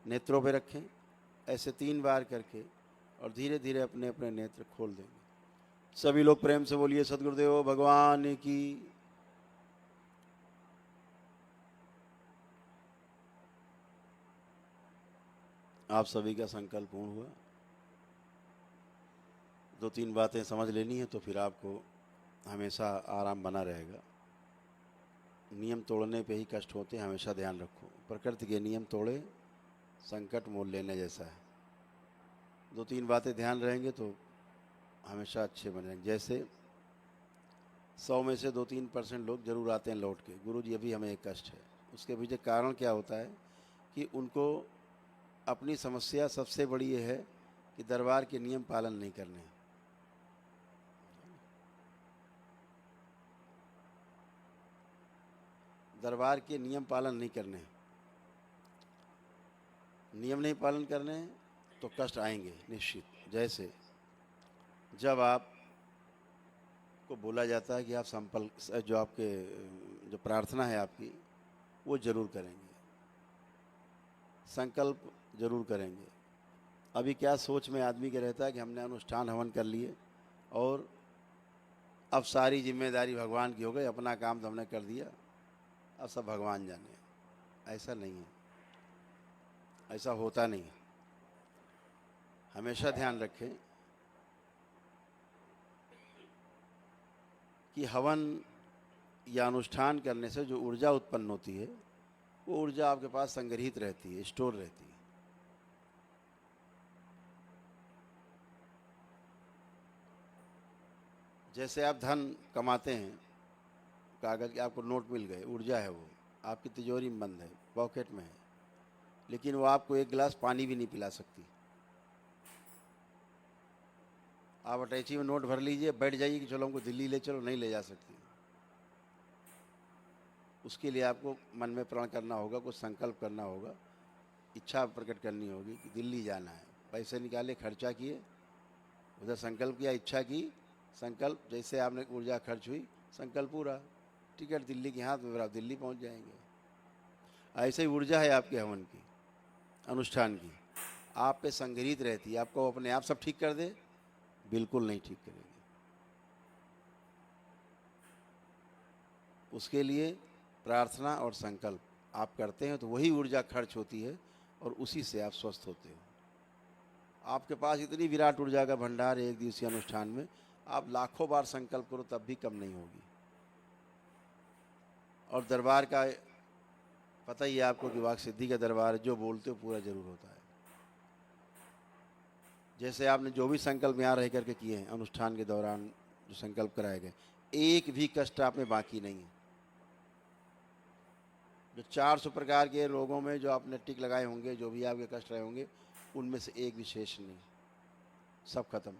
नेत्रों पे रखें, ऐसे 3 बार करके, और धीरे धीरे अपने अपने नेत्र खोल देंगे। सभी लोग प्रेम से बोलिए सद्गुरुदेव भगवान की। आप सभी का संकल्प पूर्ण हुआ। 2-3 बातें समझ लेनी है तो फिर आपको हमेशा आराम बना रहेगा। नियम तोड़ने पे ही कष्ट होते हैं, हमेशा ध्यान रखो। प्रकृति के नियम तोड़े संकट मोल लेने जैसा है। 2-3 बातें ध्यान रहेंगे तो हमेशा अच्छे बनेंगे। जैसे 100 में से 2-3% लोग जरूर आते हैं लौट के, गुरुजी अभी हमें एक कष्ट है। उसके पीछे कारण क्या होता है कि उनको अपनी समस्या सबसे बड़ी ये है कि दरबार के नियम पालन नहीं करने। दरबार के नियम पालन नहीं करने, नियम नहीं पालन करने तो कष्ट आएंगे निश्चित। जैसे जब आप को बोला जाता है कि आप संकल्प, जो आपके जो प्रार्थना है आपकी, वो जरूर करेंगे, संकल्प जरूर करेंगे। अभी क्या सोच में आदमी के रहता है कि हमने अनुष्ठान हवन कर लिए और अब सारी जिम्मेदारी भगवान की हो गई, अपना काम तो हमने कर दिया, अब सब भगवान जाने। ऐसा नहीं है, ऐसा होता नहीं है। हमेशा ध्यान रखें कि हवन या अनुष्ठान करने से जो ऊर्जा उत्पन्न होती है वो ऊर्जा आपके पास संग्रहित रहती है, स्टोर रहती है। जैसे आप धन कमाते हैं, कागज के आपको नोट मिल गए, ऊर्जा है वो, आपकी तिजोरी में बंद है, पॉकेट में है, लेकिन वो आपको एक गिलास पानी भी नहीं पिला सकती। आप अटैची में नोट भर लीजिए, बैठ जाइए कि चलो हमको दिल्ली ले चलो, नहीं ले जा सकती। उसके लिए आपको मन में प्रण करना होगा, कुछ संकल्प करना होगा, इच्छा प्रकट करनी होगी कि दिल्ली जाना है। पैसे निकाले, खर्चा किए, उधर संकल्प किया, इच्छा की, संकल्प, जैसे आपने ऊर्जा खर्च हुई, संकल्प पूरा, टिकट दिल्ली के हाथ में, फिर आप दिल्ली पहुंच जाएंगे। ऐसे ही ऊर्जा है आपके हवन की, अनुष्ठान की, आप पे संग्रहित रहती है। आपको अपने आप सब ठीक कर दे, बिल्कुल नहीं ठीक करेंगे। उसके लिए प्रार्थना और संकल्प आप करते हैं तो वही ऊर्जा खर्च होती है और उसी से आप स्वस्थ होते हो। आपके पास इतनी विराट ऊर्जा का भंडार है, एक दिवसीय अनुष्ठान में आप लाखों बार संकल्प करो तब भी कम नहीं होगी। और दरबार का पता ही है आपको कि वाक सिद्धि का दरबार, जो बोलते हो पूरा जरूर होता है। जैसे आपने जो भी संकल्प यहाँ रह करके किए हैं अनुष्ठान के दौरान, जो संकल्प कराए गए, एक भी कष्ट आप में बाकी नहीं है। जो 400 प्रकार के रोगों में जो आपने टिक लगाए होंगे, जो भी आपके कष्ट रहे होंगे, उनमें से एक भी शेष नहीं, सब खत्म।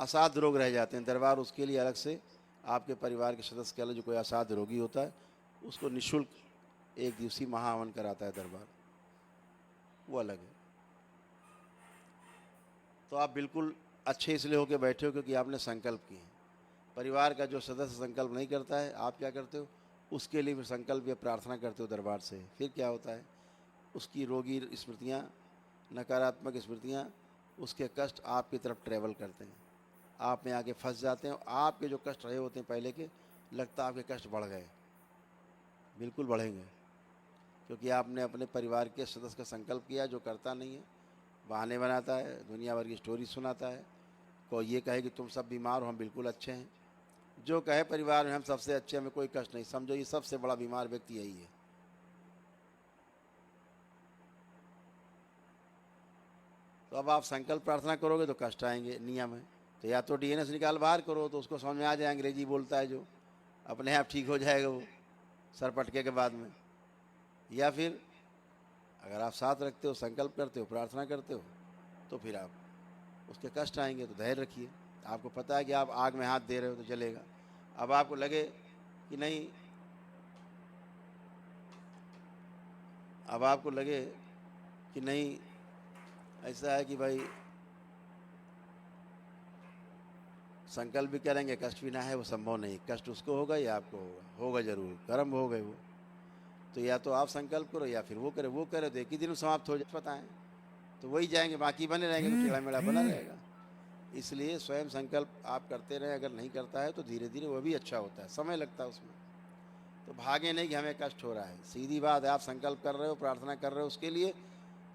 असाध्य रोग रह जाते हैं, दरबार उसके लिए अलग से, आपके परिवार के सदस्य के अलग, जो कोई असाध्य रोगी होता है उसको निःशुल्क एक दिवसीय महाहवन कराता है दरबार, वो अलग है। तो आप बिल्कुल अच्छे इसलिए होके बैठे हो क्योंकि आपने संकल्प किए हैं। परिवार का जो सदस्य संकल्प नहीं करता है, आप क्या करते हो, उसके लिए फिर संकल्प या प्रार्थना करते हो दरबार से। फिर क्या होता है, उसकी रोगी स्मृतियाँ, नकारात्मक स्मृतियाँ, उसके कष्ट आपकी तरफ ट्रेवल करते हैं, आप में आके फंस जाते हैं। आपके जो कष्ट रहे होते हैं पहले के, लगता है आपके कष्ट बढ़ गए, बिल्कुल बढ़ेंगे, क्योंकि आपने अपने परिवार के सदस्य का संकल्प किया, जो करता नहीं है, बहाने बनाता है, दुनिया भर की स्टोरी सुनाता है। कोई ये कहे कि तुम सब बीमार हो, हम बिल्कुल अच्छे हैं। जो कहे परिवार में हम सबसे अच्छे, हमें कोई कष्ट नहीं, समझो ये सबसे बड़ा बीमार व्यक्ति यही है। तो अब आप संकल्प प्रार्थना करोगे तो कष्ट आएंगे, नियम है। तो या तो डीएनएस निकाल बाहर करो, तो उसको समझ में आ जाए, अंग्रेजी बोलता है जो, अपने आप ठीक हो जाएगा वो सर पटके के बाद में। या फिर अगर आप साथ रखते हो, संकल्प करते हो, प्रार्थना करते हो, तो फिर आप उसके कष्ट आएंगे तो धैर्य रखिए। आपको पता है कि आप आग में हाथ दे रहे हो तो जलेगा। अब आपको लगे कि नहीं, अब आपको लगे कि नहीं, ऐसा है कि भाई संकल्प भी करेंगे, कष्ट भी ना है, वो संभव नहीं। कष्ट उसको होगा या आपको होगा, होगा जरूर, कर्म हो गए वो। तो या तो आप संकल्प करो या फिर वो करे तो एक ही दिन में समाप्त हो जाए बताएं, तो वही जाएंगे, बाकी बने रहेंगे तो टेढ़ा मेढ़ा बना रहेगा। इसलिए स्वयं संकल्प आप करते रहें, अगर नहीं करता है तो धीरे धीरे वो भी अच्छा होता है, समय लगता है उसमें। तो भागे नहीं कि हमें कष्ट हो रहा है, सीधी बात है, आप संकल्प कर रहे हो, प्रार्थना कर रहे हो, उसके लिए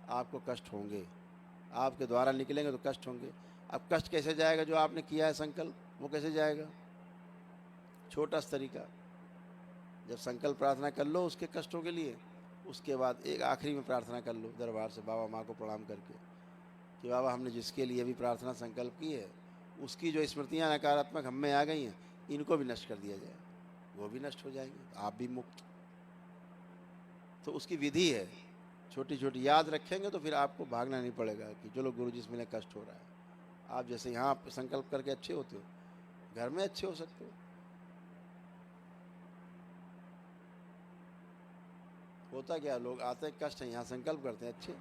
आपको कष्ट होंगे, आपके द्वारा निकलेंगे तो कष्ट होंगे। अब कष्ट कैसे जाएगा? जो आपने किया है संकल्प, वो कैसे जाएगा? छोटा सा तरीका, जब संकल्प प्रार्थना कर लो उसके कष्टों के लिए, उसके बाद एक आखिरी में प्रार्थना कर लो दरबार से बाबा माँ को प्रणाम करके कि बाबा हमने जिसके लिए भी प्रार्थना संकल्प की है, उसकी जो स्मृतियाँ नकारात्मक हम में आ गई हैं, इनको भी नष्ट कर दिया जाए, वो भी नष्ट हो जाएंगे, आप भी मुक्त। तो उसकी विधि है, छोटी छोटी याद रखेंगे तो फिर आपको भागना नहीं पड़ेगा कि चलो गुरु जी से मिले कष्ट हो रहा है। आप जैसे यहाँ संकल्प करके अच्छे होते हो, घर में अच्छे हो सकते हो। होता क्या, लोग आते कष्ट है, यहाँ संकल्प करते हैं अच्छे,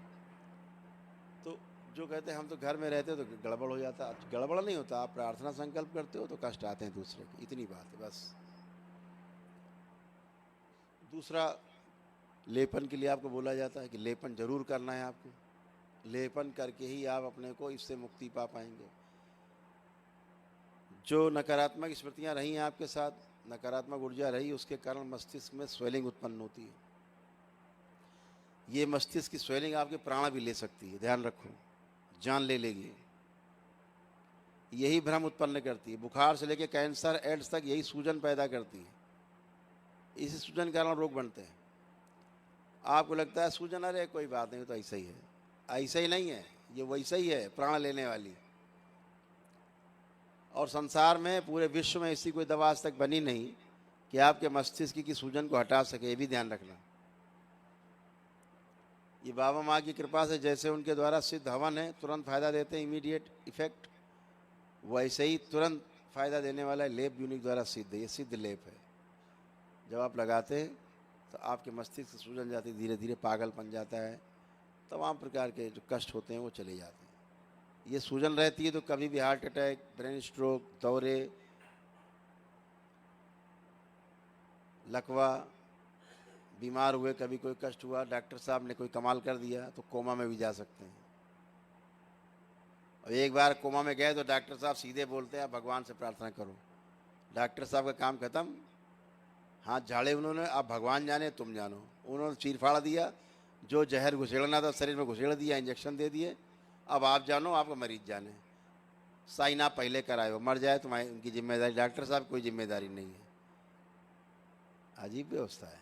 तो जो कहते हैं हम तो घर में रहते हो तो गड़बड़ हो जाता। गड़बड़ नहीं होता, आप प्रार्थना संकल्प करते हो तो कष्ट आते हैं दूसरे के, इतनी बात है बस। दूसरा, लेपन के लिए आपको बोला जाता है कि लेपन जरूर करना है आपको, लेपन करके ही आप अपने को इससे मुक्ति पा पाएंगे। जो नकारात्मक स्मृतियां रही हैं आपके साथ, नकारात्मक ऊर्जा रही, उसके कारण मस्तिष्क में स्वेलिंग उत्पन्न होती है। ये मस्तिष्क की स्वेलिंग आपके प्राण भी ले सकती है, ध्यान रखो, जान ले लेगी। यही भ्रम उत्पन्न करती है, बुखार से लेकर कैंसर एड्स तक यही सूजन पैदा करती है, इसी सूजन के कारण रोग बनते हैं। आपको लगता है सूजन, अरे कोई बात नहीं, तो ऐसा ही है, ऐसा ही नहीं है, ये वैसा ही है, प्राण लेने वाली। और संसार में, पूरे विश्व में ऐसी कोई दवा आज तक बनी नहीं कि आपके मस्तिष्क की सूजन को हटा सके, ये भी ध्यान रखना। ये बाबा माँ की कृपा से जैसे उनके द्वारा सिद्ध हवन है, तुरंत फायदा देते हैं, इमीडिएट इफेक्ट, वैसे ही तुरंत फायदा देने वाला लेप यूनिक द्वारा सिद्ध है, ये सिद्ध लेप है। जब आप लगाते हैं तो आपके मस्तिष्क से सूजन जाती, धीरे धीरे पागलपन जाता है, तमाम प्रकार के जो कष्ट होते हैं वो चले जाते हैं। ये सूजन रहती है तो कभी भी हार्ट अटैक, ब्रेन स्ट्रोक, दौरे, लकवा, बीमार हुए, कभी कोई कष्ट हुआ, डॉक्टर साहब ने कोई कमाल कर दिया तो कोमा में भी जा सकते हैं। और एक बार कोमा में गए तो डॉक्टर साहब सीधे बोलते हैं भगवान से प्रार्थना करो। डॉक्टर साहब का काम खत्म, हाथ झाड़े उन्होंने, आप भगवान जाने तुम जानो, उन्होंने चीर फाड़ दिया, जो जहर घुसेड़ना था शरीर में घुसेड़ दिया, इंजेक्शन दे दिए, अब आप जानो, आपका मरीज जाने, साइन आप पहले कराए हो, मर जाए तुम्हारी उनकी जिम्मेदारी, डॉक्टर साहब कोई जिम्मेदारी नहीं है। अजीब व्यवस्था है,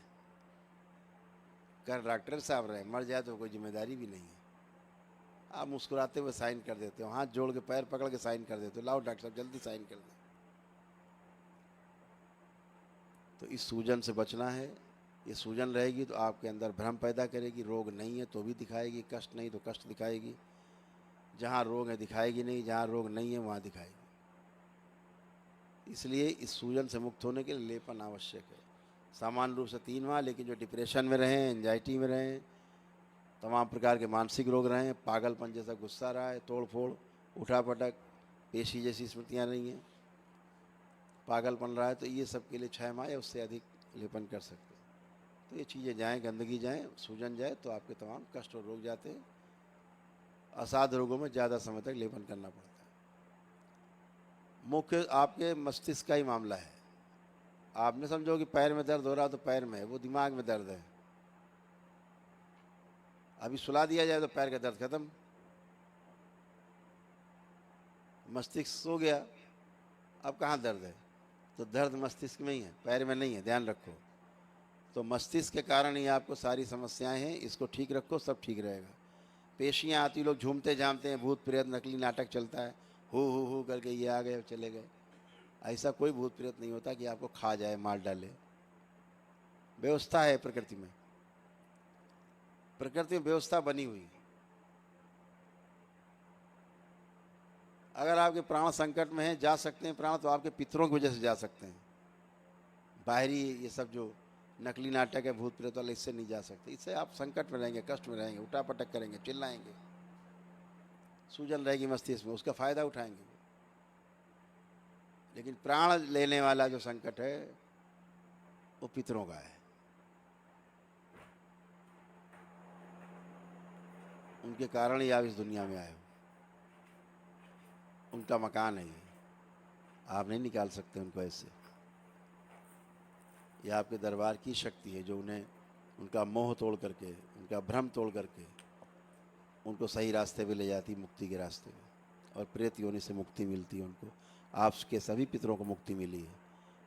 कर डॉक्टर साहब रहे, मर जाए तो कोई जिम्मेदारी भी नहीं है। आप मुस्कुराते हुए साइन कर देते हो, हाथ जोड़ के पैर पकड़ के साइन कर देते हो, लाओ डॉक्टर साहब जल्दी साइन कर दें। तो इस सूजन से बचना है। ये सूजन रहेगी तो आपके अंदर भ्रम पैदा करेगी, रोग नहीं है तो भी दिखाएगी, कष्ट नहीं तो कष्ट दिखाएगी, जहाँ रोग है दिखाएगी नहीं, जहाँ रोग नहीं है वहाँ दिखाएगी। इसलिए इस सूजन से मुक्त होने के लिए लेपन आवश्यक है। सामान्य रूप से 3 माह, लेकिन जो डिप्रेशन में रहें, एंजाइटी में रहें, तमाम प्रकार के मानसिक रोग रहें, पागलपन जैसा गुस्सा रहा है, तोड़ फोड़, उठापटक, पेशी जैसी स्मृतियाँ नहीं हैं, पागलपन रहा है, तो ये सब के लिए 6 माह या उससे अधिक लेपन कर सकते हैं। तो ये चीज़ें जाएँ, गंदगी जाए, सूजन जाए तो आपके तमाम कष्ट और रोग जाते हैं। असाध्य रोगों में ज़्यादा समय तक लेपन करना पड़ता है। मुख्य आपके मस्तिष्क का ही मामला है। आपने समझो कि पैर में दर्द हो रहा तो पैर में है, वो दिमाग में दर्द है। अभी सुला दिया जाए तो पैर का दर्द खत्म, मस्तिष्क सो गया, अब कहाँ दर्द है? तो दर्द मस्तिष्क में ही है, पैर में नहीं है, ध्यान रखो। तो मस्तिष्क के कारण ही आपको सारी समस्याएं हैं, इसको ठीक रखो, सब ठीक रहेगा। पेशियाँ आती, लोग झूमते झामते हैं, भूत प्रेत नकली नाटक चलता है, हो करके ये आ गए चले गए। ऐसा कोई भूत प्रेत नहीं होता कि आपको खा जाए, मार डाले। व्यवस्था है प्रकृति में, प्रकृति में व्यवस्था बनी हुई है। अगर आपके प्राण संकट में हैं, जा सकते हैं प्राण, तो आपके पितरों की वजह से जा सकते हैं। बाहरी ये सब जो नकली नाटक है भूत प्रेत वाले, इससे नहीं जा सकते। इससे आप संकट में रहेंगे, कष्ट में रहेंगे, उठापटक करेंगे, चिल्लाएंगे, सूजन रहेगी मस्तिष्क में, उसका फायदा उठाएंगे। लेकिन प्राण लेने वाला जो संकट है वो पितरों का है, उनके कारण ही आप इस दुनिया में आए हो, उनका मकान है ये, आप नहीं निकाल सकते उनको ऐसे। ये आपके दरबार की शक्ति है जो उन्हें उनका मोह तोड़ करके, उनका भ्रम तोड़ करके उनको सही रास्ते पे ले जाती, मुक्ति के रास्ते पे, और प्रेत योनि से मुक्ति मिलती है उनको। आपके सभी पितरों को मुक्ति मिली है,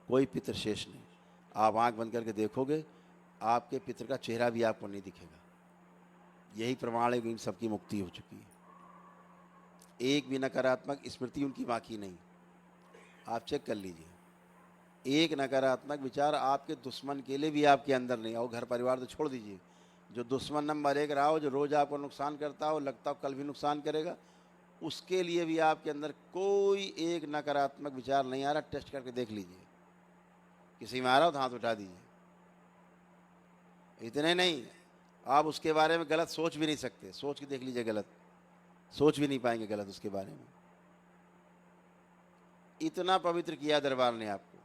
कोई पितर शेष नहीं। आप आंख बंद करके देखोगे, आपके पितर का चेहरा भी आपको नहीं दिखेगा। यही प्रमाण है कि इन सबकी मुक्ति हो चुकी है। एक भी नकारात्मक स्मृति उनकी बाकी नहीं। आप चेक कर लीजिए, एक नकारात्मक विचार आपके दुश्मन के लिए भी आपके अंदर नहीं। और घर परिवार तो छोड़ दीजिए, जो दुश्मन नंबर 1 रहा हो, जो रोज़ आपको नुकसान करता हो, लगता हो कल भी नुकसान करेगा, उसके लिए भी आपके अंदर कोई एक नकारात्मक विचार नहीं आ रहा। टेस्ट करके देख लीजिए, किसी में आ रहा हो तो हाथ उठा दीजिए। इतने नहीं, आप उसके बारे में गलत सोच भी नहीं सकते। सोच के देख लीजिए, गलत सोच भी नहीं पाएंगे गलत उसके बारे में। इतना पवित्र किया दरबार ने आपको।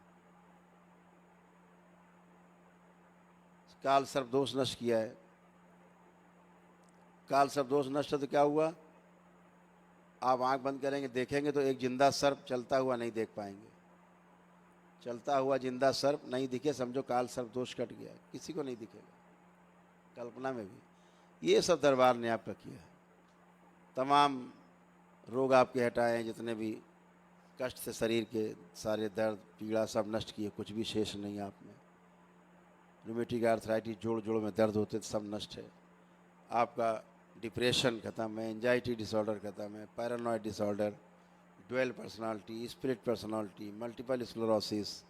काल सर्प दोष नष्ट किया है। काल सर्प दोष नष्ट तो क्या हुआ, आप आंख बंद करेंगे देखेंगे तो एक जिंदा सर्प चलता हुआ नहीं देख पाएंगे। चलता हुआ जिंदा सर्प नहीं दिखे, समझो काल सर्प दोष कट गया। किसी को नहीं दिखेगा, कल्पना में भी। ये सब दरबार ने आपका किया है। तमाम रोग आपके हटाए हैं, जितने भी कष्ट थे शरीर के, सारे दर्द पीड़ा सब नष्ट किए, कुछ भी शेष नहीं आप में। रूमेटिक आर्थराइटिस, जोड़ जोड़ में दर्द होते थे, सब नष्ट है। आपका डिप्रेशन खत्म है, एंजाइटी डिसऑर्डर खत्म है, paranoid disorder, dual personality, split personality, multiple sclerosis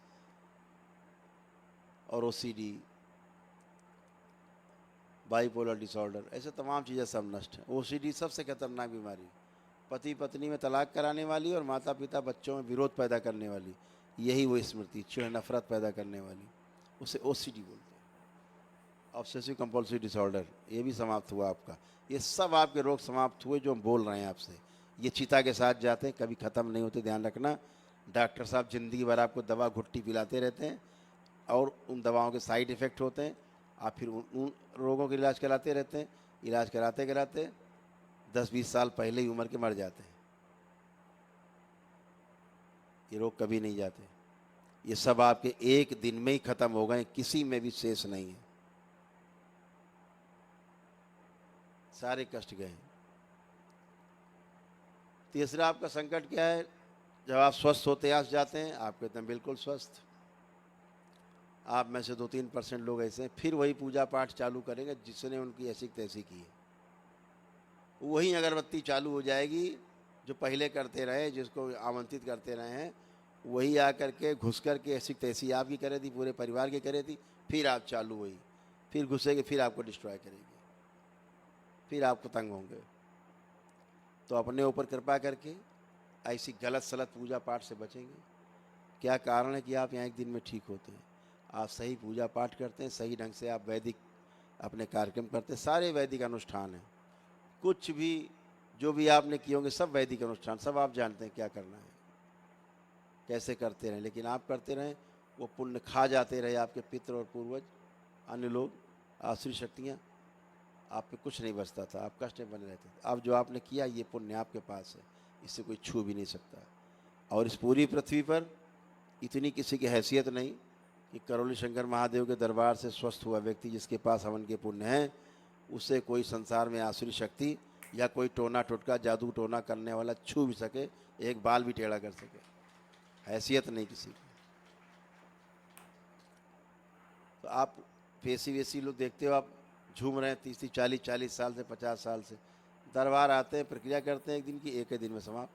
और ओसीडी, बाइपोलर डिसऑर्डर, ऐसे तमाम चीज़ें सब नष्ट हैं। ओसीडी सबसे खतरनाक बीमारी, पति पत्नी में तलाक कराने वाली और माता पिता बच्चों में विरोध पैदा करने वाली, यही वो स्मृति, चिढ़ नफरत पैदा करने वाली, उसे ओसीडी बोलते हैं। ऑब्सेसिव कंपल्सिव डिसऑर्डर, ये भी समाप्त हुआ आपका। ये सब आपके रोग समाप्त हुए जो हम बोल रहे हैं आपसे। ये चिता के साथ जाते हैं, कभी ख़त्म नहीं होते, ध्यान रखना। डॉक्टर साहब ज़िंदगी भर आपको दवा घुट्टी पिलाते रहते हैं और उन दवाओं के साइड इफ़ेक्ट होते हैं। आप फिर उन रोगों का इलाज कराते रहते हैं। इलाज कराते कराते 10-20 साल पहले ही उम्र के मर जाते हैं। ये रोग कभी नहीं जाते। ये सब आपके एक दिन में ही ख़त्म हो गए, किसी में भी शेष नहीं है, सारे कष्ट गए। तीसरा आपका संकट क्या है, जब आप स्वस्थ होते आप जाते हैं, आप कहते हैं बिल्कुल स्वस्थ। आप में से 2-3% लोग ऐसे हैं, फिर वही पूजा पाठ चालू करेंगे जिसने उनकी ऐसी तैसी की है। वही अगरबत्ती चालू हो जाएगी जो पहले करते रहे, जिसको आमंत्रित करते रहे हैं, वही आकर के घुस कर के ऐसी तैसी आपकी करे थी, पूरे परिवार की करे थी, फिर आप चालू हुई, फिर घुसेगी, फिर आपको डिस्ट्रॉय करेगी, फिर आपको तंग होंगे। तो अपने ऊपर कृपा करके ऐसी गलत सलत पूजा पाठ से बचेंगे। क्या कारण है कि आप यहाँ एक दिन में ठीक होते हैं? आप सही पूजा पाठ करते हैं, सही ढंग से आप वैदिक अपने कार्यक्रम करते हैं, सारे वैदिक अनुष्ठान हैं। कुछ भी जो भी आपने किए होंगे सब वैदिक अनुष्ठान, सब आप जानते हैं क्या करना है, कैसे करते रहें। लेकिन आप करते रहें, वो पुण्य खा जाते रहे आपके पितृ और पूर्वज, अन्य लोग, आसुरी शक्तियाँ, आप पे कुछ नहीं बचता था, आप कष्ट में बने रहते थे। अब जो आपने किया ये पुण्य आपके पास है, इससे कोई छू भी नहीं सकता। और इस पूरी पृथ्वी पर इतनी किसी की हैसियत नहीं कि करौली शंकर महादेव के दरबार से स्वस्थ हुआ व्यक्ति जिसके पास हवन के पुण्य हैं, उसे कोई संसार में आसुरी शक्ति या कोई टोना टोटका जादू टोना करने वाला छू भी सके, एक बाल भी टेढ़ा कर सके, हैसियत नहीं किसी की। तो आप पेशी वेशी लोग देखते हो, आप झूम रहे हैं 30-40 साल से, 50 साल से, दरबार आते हैं, प्रक्रिया करते हैं एक दिन की, एक ही दिन में समाप्त,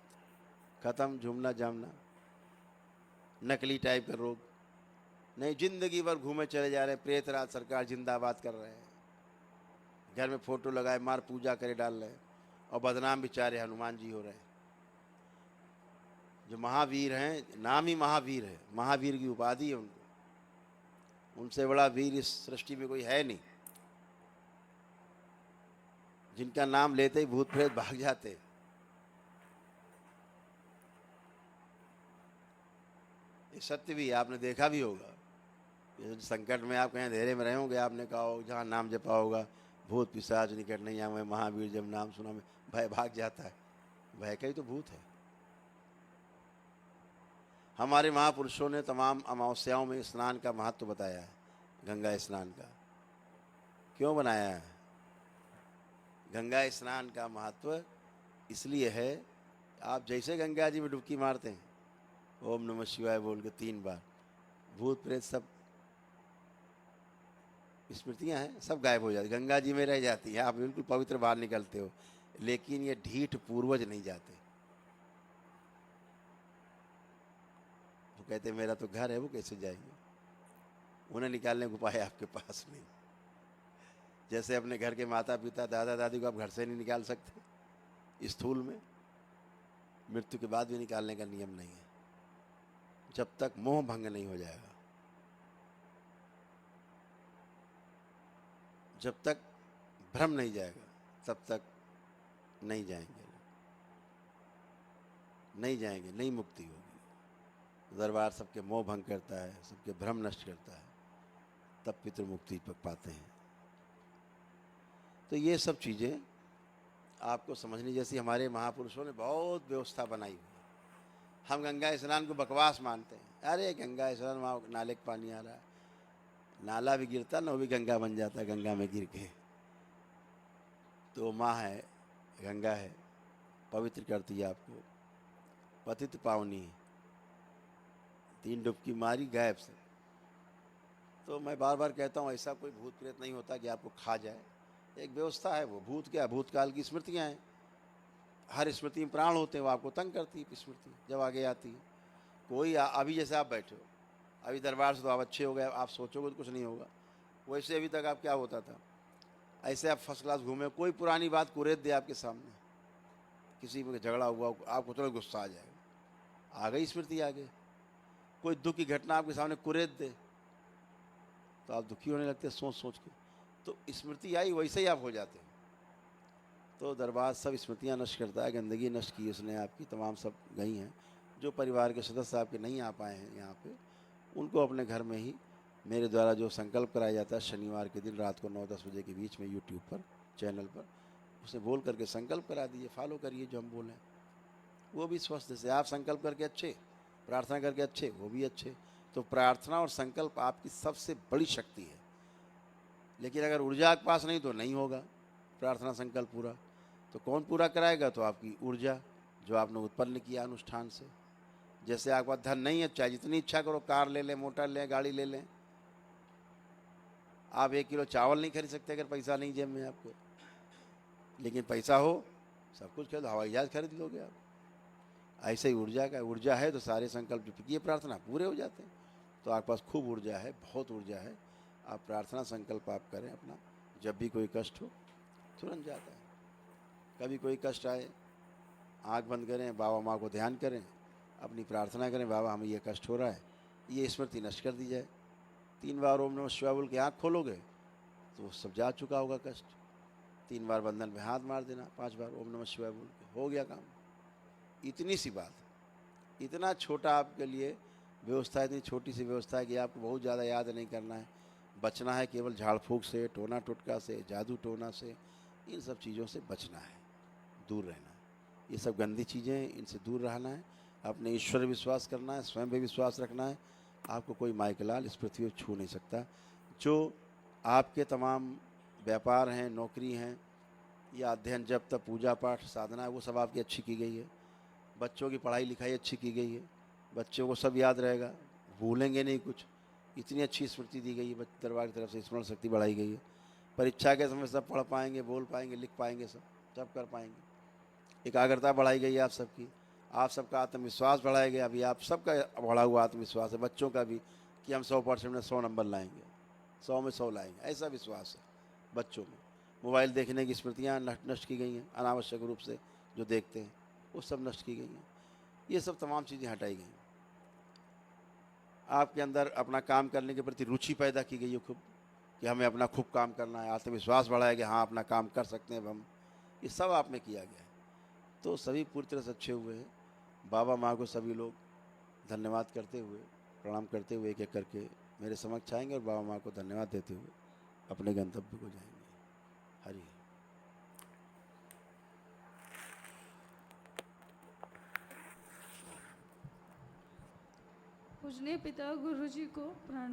खत्म, झूमना जामना। नकली टाइप का रोग नहीं, जिंदगी भर घूमे चले जा रहे हैं, प्रेतराज सरकार जिंदाबाद कर रहे हैं, घर में फोटो लगाए मार पूजा करे डाल रहे हैं, और बदनाम बेचारे हनुमान जी हो रहे हैं। जो महावीर हैं, नाम ही महावीर है, महावीर की उपाधि है उनको, उनसे बड़ा वीर इस सृष्टि में कोई है नहीं, जिनका नाम लेते ही भूत प्रेत भाग जाते। ये सत्य भी आपने देखा भी होगा। संकट में आप कहीं अंधेरे में रहे होंगे, आपने कहा हो जहाँ नाम जपा होगा भूत पिशाच निकट नहीं आवे, महावीर जब नाम सुना में भय भाग जाता है। भय का ही तो भूत है। हमारे महापुरुषों ने तमाम अमावस्याओं में स्नान का महत्व बताया है। गंगा स्नान का क्यों बनाया है? गंगा स्नान का महत्व इसलिए है, आप जैसे गंगा जी में डुबकी मारते हैं, ओम नमः शिवाय बोल के 3 बार, भूत प्रेत सब स्मृतियां हैं, सब गायब हो जाती, गंगा जी में रह जाती है। आप बिल्कुल पवित्र बाहर निकलते हो। लेकिन ये ढीठ पूर्वज नहीं जाते। वो कहते मेरा तो घर है, वो कैसे जाएंगे? उन्हें निकालने का उपाय आपके पास नहीं। जैसे अपने घर के माता पिता दादा दादी को आप घर से नहीं निकाल सकते, स्थूल में मृत्यु के बाद भी निकालने का नियम नहीं है, जब तक मोह भंग नहीं हो जाएगा, जब तक भ्रम नहीं जाएगा, तब तक नहीं जाएंगे, नहीं जाएंगे, नहीं मुक्ति होगी। दरबार सबके मोह भंग करता है, सबके भ्रम नष्ट करता है, तब पितृ मुक्ति पाते हैं। तो ये सब चीज़ें आपको समझनी जैसी हमारे महापुरुषों ने बहुत व्यवस्था बनाई हुई है। हम गंगा स्नान को बकवास मानते हैं, अरे गंगा स्नान वहाँ नाले का पानी आ रहा है, नाला भी गिरता ना, वो भी गंगा बन जाता है गंगा में गिर के। तो माँ है, गंगा है, पवित्र करती है आपको, पतित पावनी, 3 डुबकी मारी गायब से। तो मैं बार बार कहता हूँ ऐसा कोई भूत प्रेत नहीं होता कि आपको खा जाए, एक व्यवस्था है। वो भूत क्या, भूतकाल की स्मृतियाँ हैं। हर स्मृति में प्राण होते हैं, वो आपको तंग करती है स्मृति जब आगे आती है। कोई अभी जैसे आप बैठे हो, अभी दरबार से तो आप अच्छे हो गए, आप सोचोगे तो कुछ नहीं होगा। वैसे अभी तक आप क्या होता था, ऐसे आप फर्स्ट क्लास घूमे, कोई पुरानी बात कुरेद दे आपके सामने, किसी में झगड़ा हुआ, आपको तुरंत गुस्सा आ जाएगा, आ गई स्मृति आगे। कोई दुख की घटना आपके सामने कुरेद दे तो आप दुखी होने लगते सोच सोच के। तो स्मृति आई वैसे ही आप हो जाते हैं। तो दरबार सब स्मृतियाँ नष्ट करता है, गंदगी नष्ट की उसने आपकी, तमाम सब गई हैं। जो परिवार के सदस्य आपके नहीं आ पाए हैं यहाँ पे, उनको अपने घर में ही मेरे द्वारा जो संकल्प कराया जाता है शनिवार के दिन रात को 9-10 बजे के बीच में यूट्यूब पर चैनल पर, उसे बोल करके संकल्प करा दीजिए, फॉलो करिए जो हम बोलें। वो भी स्वस्थ से आप संकल्प करके अच्छे, प्रार्थना करके अच्छे, वो भी अच्छे। तो प्रार्थना और संकल्प आपकी सबसे बड़ी शक्ति है। लेकिन अगर ऊर्जा आपके पास नहीं तो नहीं होगा प्रार्थना संकल्प पूरा। तो कौन पूरा कराएगा? तो आपकी ऊर्जा जो आपने उत्पन्न किया अनुष्ठान से। जैसे आपके पास धन नहीं है, चाहे जितनी इच्छा करो कार ले लें, मोटर लें, गाड़ी ले लें, आप 1 किलो चावल नहीं खरीद सकते अगर पैसा नहीं जेब में आपको। लेकिन पैसा हो सब कुछ खरीदो, हवाई जहाज खरीद लोगे आप। ऐसे ही ऊर्जा का, ऊर्जा है तो सारे संकल्प जो किए प्रार्थना पूरे हो जाते हैं। तो आपके पास खूब ऊर्जा है, बहुत ऊर्जा है। आप प्रार्थना संकल्प आप करें अपना, जब भी कोई कष्ट हो तुरंत जाता है। कभी कोई कष्ट आए, आँख बंद करें, बाबा माँ को ध्यान करें, अपनी प्रार्थना करें, बाबा हमें ये कष्ट हो रहा है, ये स्मृति नष्ट कर दी जाए। 3 बार ओम नमः शिवाय बोल के आँख खोलोगे तो वो सब जा चुका होगा कष्ट। 3 बार बंधन पे हाथ मार देना, 5 बार ओम नमः शिवाय बोल के, हो गया काम। इतनी सी बात, इतना छोटा आपके लिए व्यवस्था, इतनी छोटी सी व्यवस्था है कि आपको बहुत ज़्यादा याद नहीं करना है। बचना है केवल झाड़ फूँक से, टोना टोटका से, जादू टोना से, इन सब चीज़ों से बचना है, दूर रहना है। ये सब गंदी चीज़ें हैं, इनसे दूर रहना है। अपने ईश्वर विश्वास करना है, स्वयं पे विश्वास रखना है। आपको कोई माइकलाल इस पृथ्वी पर छू नहीं सकता। जो आपके तमाम व्यापार हैं, नौकरी हैं, या अध्ययन जब तक पूजा पाठ साधना है, वो सब आपकी अच्छी की गई है। बच्चों की पढ़ाई लिखाई अच्छी की गई है, बच्चों को सब याद रहेगा, भूलेंगे नहीं कुछ। इतनी अच्छी स्मृति दी गई है दरबार की तरफ से, स्मरण शक्ति बढ़ाई गई है। परीक्षा के समय सब पढ़ पाएंगे, बोल पाएंगे, लिख पाएंगे, सब कर पाएंगे। एकाग्रता बढ़ाई गई है आप सबकी, आप सबका आत्मविश्वास बढ़ाया गया। अभी आप सबका बढ़ा हुआ आत्मविश्वास है, बच्चों का भी, कि हम 100% में 100 नंबर लाएंगे, 100 में 100 लाएंगे, ऐसा विश्वास है बच्चों में। मोबाइल देखने की स्मृतियाँ नष्ट की गई हैं, अनावश्यक रूप से जो देखते हैं वो सब नष्ट की गई हैं। ये सब तमाम चीज़ें हटाई गई। आपके अंदर अपना काम करने के प्रति रुचि पैदा की गई है खूब, कि हमें अपना खूब काम करना है। आत्मविश्वास बढ़ाया गया, हाँ अपना काम कर सकते हैं अब हम। ये सब आप में किया गया है। तो सभी पूरी तरह से अच्छे हुए हैं। बाबा माँ को सभी लोग धन्यवाद करते हुए, प्रणाम करते हुए एक एक करके मेरे समक्ष आएंगे और बाबा माँ को धन्यवाद देते हुए अपने गंतव्य को जाएंगे। हरि। पूजनीय पिता गुरु जी को प्रणाम।